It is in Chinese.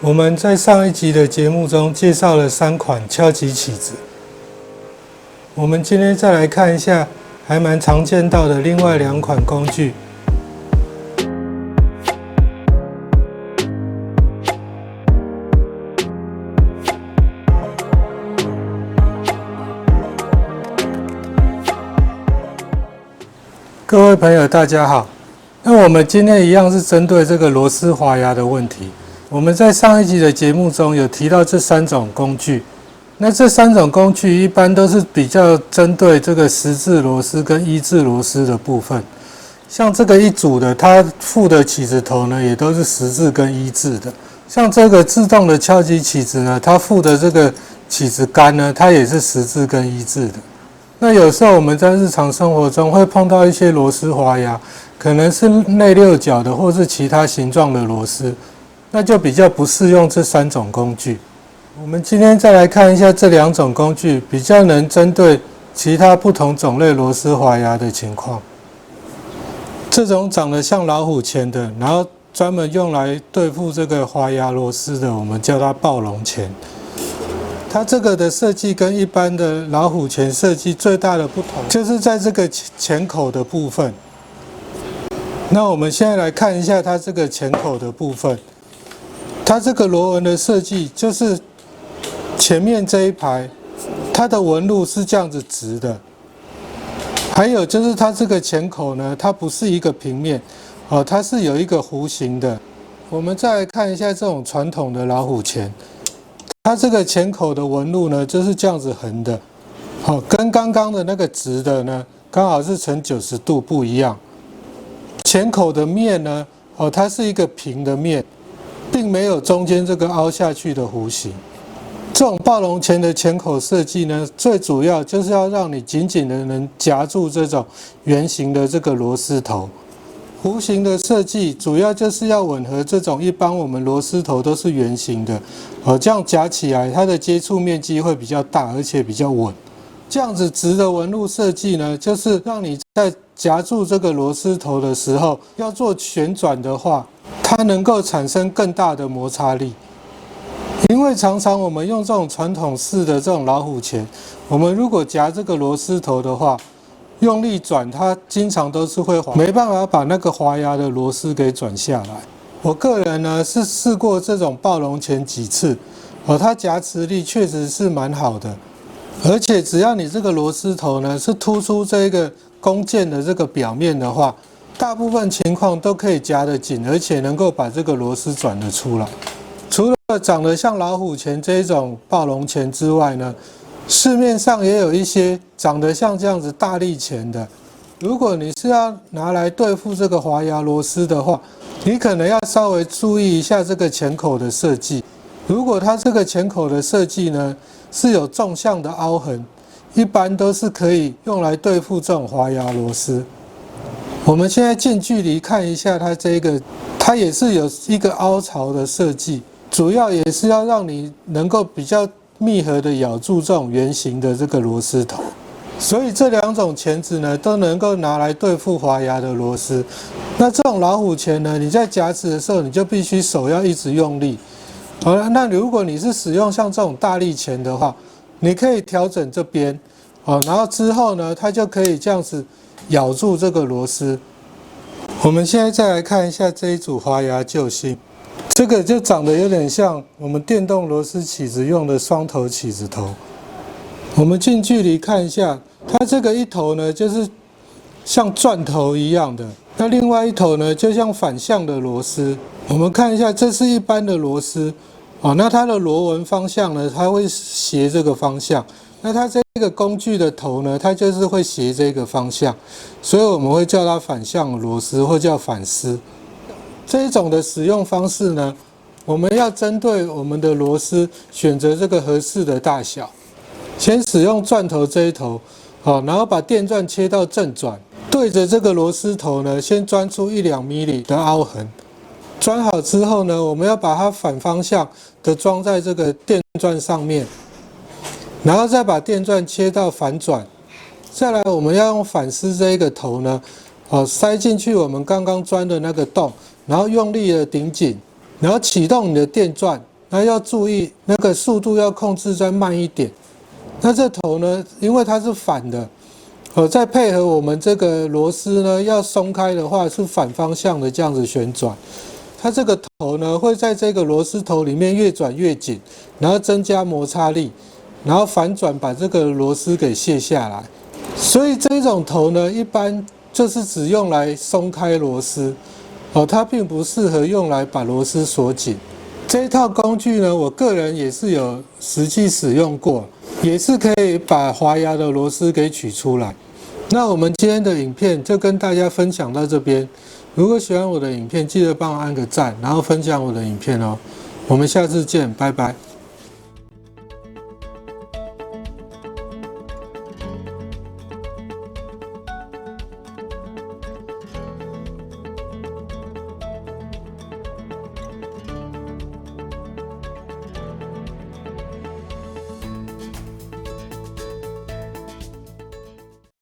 我们在上一集的节目中介绍了3款敲击起子，我们今天再来看一下还蛮常见到的另外2款工具。各位朋友，大家好。那我们今天一样是针对这个螺丝滑牙的问题。我们在上一集的节目中有提到这3种工具。那这3种工具一般都是比较针对这个10字螺丝跟1字螺丝的部分。像这个一组的，它附的起子头呢，也都是10字跟1字的。像这个自动的敲击起子呢，它附的这个起子杆呢，它也是10字跟1字的。那有时候我们在日常生活中会碰到一些螺丝滑牙，可能是内六角的或是其他形状的螺丝，那就比较不适用这3种工具。我们今天再来看一下这2种工具比较能针对其他不同种类螺丝滑牙的情况。这种长得像老虎钳的，然后专门用来对付这个滑牙螺丝的，我们叫它暴龙钳。它这个的设计跟一般的老虎钳设计最大的不同，就是在这个钳口的部分。那我们现在来看一下它这个钳口的部分，它这个螺纹的设计就是前面这一排，它的纹路是这样子直的。还有就是它这个钳口呢，它不是一个平面，它是有一个弧形的。我们再来看一下这种传统的老虎钳。它这个钳口的纹路呢，就是这样子横的，跟刚刚的那个直的呢，刚好是呈90度不一样。钳口的面呢，它是一个平的面，并没有中间这个凹下去的弧形。这种暴龙钳的钳口设计呢，最主要就是要让你紧紧的能夹住这种圆形的这个螺丝头。弧形的设计主要就是要吻合这种一般我们螺丝头都是圆形的，这样夹起来它的接触面积会比较大，而且比较稳。这样子直的纹路设计呢，就是让你在夹住这个螺丝头的时候，要做旋转的话，它能够产生更大的摩擦力。因为常常我们用这种传统式的这种老虎钳，我们如果夹这个螺丝头的话，用力转，它经常都是会滑，没办法把那个滑牙的螺丝给转下来。我个人呢是试过这种暴龙钳几次，它夹持力确实是蛮好的，而且只要你这个螺丝头呢是突出这个弓箭的这个表面的话，大部分情况都可以夹得紧，而且能够把这个螺丝转得出来。除了长得像老虎钳这一种暴龙钳之外呢，市面上也有一些长得像这样子大力钳的。如果你是要拿来对付这个滑牙螺丝的话，你可能要稍微注意一下这个钳口的设计。如果它这个钳口的设计呢是有纵向的凹痕，一般都是可以用来对付这种滑牙螺丝。我们现在近距离看一下它也是有一个凹槽的设计，主要也是要让你能够比较密合的咬住这种圆形的这个螺丝头。所以这2种钳子呢，都能够拿来对付滑牙的螺丝。那这种老虎钳呢，你在夹持的时候，你就必须手要一直用力。好了，那如果你是使用像这种大力钳的话，你可以调整这边，然后之后呢，它就可以这样子咬住这个螺丝。我们现在再来看一下这一组滑牙救星，这个就长得有点像我们电动螺丝起子用的双头起子头。我们近距离看一下，它这个一头呢，就是像钻头一样的，那另外一头呢，就像反向的螺丝。我们看一下，这是一般的螺丝，那它的螺纹方向呢，它会斜这个方向。那它这个工具的头呢，它就是会斜这个方向，所以我们会叫它反向螺丝或叫反丝。这一种的使用方式呢，我们要针对我们的螺丝选择这个合适的大小。先使用钻头这一头，然后把电钻切到正转，对着这个螺丝头呢，先钻出1-2 mm 的凹痕。钻好之后呢，我们要把它反方向的装在这个电钻上面，然后再把电钻切到反转。再来，我们要用反丝这一个头呢，塞进去我们刚刚钻的那个洞，然后用力的顶紧，然后启动你的电钻，那要注意那个速度要控制再慢一点。那这头呢，因为它是反的，再配合我们这个螺丝呢，要松开的话是反方向的这样子旋转。它这个头呢，会在这个螺丝头里面越转越紧，然后增加摩擦力，然后反转把这个螺丝给卸下来。所以这种头呢，一般就是只用来松开螺丝，它并不适合用来把螺丝锁紧。这一套工具呢，我个人也是有实际使用过，也是可以把滑牙的螺丝给取出来。那我们今天的影片就跟大家分享到这边。如果喜欢我的影片，记得帮我按个赞，然后分享我的影片哦。我们下次见，拜拜。